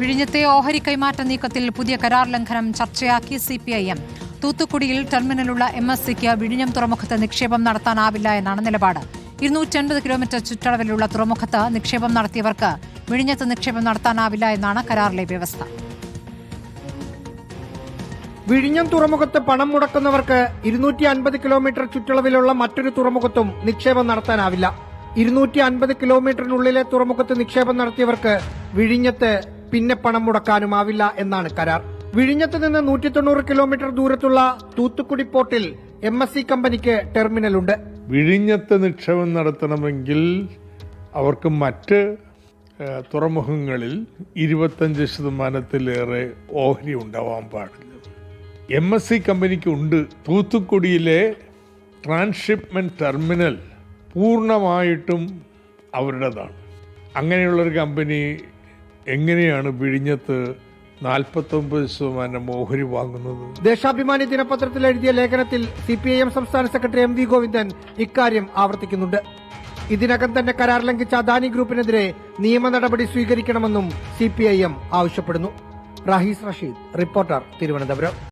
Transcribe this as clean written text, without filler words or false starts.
വിഴിഞ്ഞത്തെ ഓഹരി കൈമാറ്റ നീക്കത്തിൽ പുതിയ കരാർ ലംഘനം ചർച്ചയാക്കി സിപിഐഎം. തൂത്തുക്കുടിയിൽ ടെർമിനലുള്ള MSCക്ക് വിഴിഞ്ഞം തുറമുഖത്ത് നിക്ഷേപം നടത്താനാവില്ല എന്നാണ് നിലപാട്. 250 കിലോമീറ്റർ ചുറ്റളവിലുള്ള തുറമുഖത്ത് നിക്ഷേപം നടത്തിയവർക്ക് വിഴിഞ്ഞത്ത് നിക്ഷേപം നടത്താനാവില്ല എന്നാണ് കരാറിലെ വ്യവസ്ഥ. വിഴിഞ്ഞം തുറമുഖത്ത് പണം മുടക്കുന്നവർക്ക് 250 കിലോമീറ്റർ ചുറ്റളവിലുള്ള മറ്റൊരു തുറമുഖത്തും നിക്ഷേപം നടത്താനാവില്ല. 250 കിലോമീറ്ററിനുള്ളിലെ തുറമുഖത്ത് നിക്ഷേപം നടത്തിയവർക്ക് വിഴിഞ്ഞത്ത് പിന്നെ പണം മുടക്കാനുമാവില്ല എന്നാണ് കരാർ. വിഴിഞ്ഞത്ത് നിന്ന് 190 കിലോമീറ്റർ ദൂരത്തുള്ള തൂത്തുക്കുടി പോർട്ടിൽ MSC കമ്പനിക്ക് ടെർമിനലുണ്ട്. വിഴിഞ്ഞത്ത് നിക്ഷേപം നടത്തണമെങ്കിൽ അവർക്ക് മറ്റ് തുറമുഖങ്ങളിൽ 25% ഓഹരി ഉണ്ടാവാൻ പാടില്ല. MSC കമ്പനിക്ക് ഉണ്ട്. തൂത്തുക്കുടിയിലെ ട്രാൻസ്ഷിപ്മെന്റ് ടെർമിനൽ പൂർണ്ണമായിട്ടും അവരുടേതാണ്. അങ്ങനെയുള്ളൊരു കമ്പനി എങ്ങനെയാണ് വിഴിഞ്ഞത്ത് 49% ഓഹരി വാങ്ങുന്നത്? ദേശാഭിമാനി ദിനപത്രത്തിൽ എഴുതിയ ലേഖനത്തിൽ CPIM സംസ്ഥാന സെക്രട്ടറി MV ഗോവിന്ദൻ ഇക്കാര്യം ആവർത്തിക്കുന്നുണ്ട്. ഇതിനകം തന്നെ കരാർ ലംഘിച്ച അദാനി ഗ്രൂപ്പിനെതിരെ നിയമ നടപടി സ്വീകരിക്കണമെന്നും CPIM ആവശ്യപ്പെടുന്നു. റഹീസ് റഷീദ്, റിപ്പോർട്ടർ, തിരുവനന്തപുരം.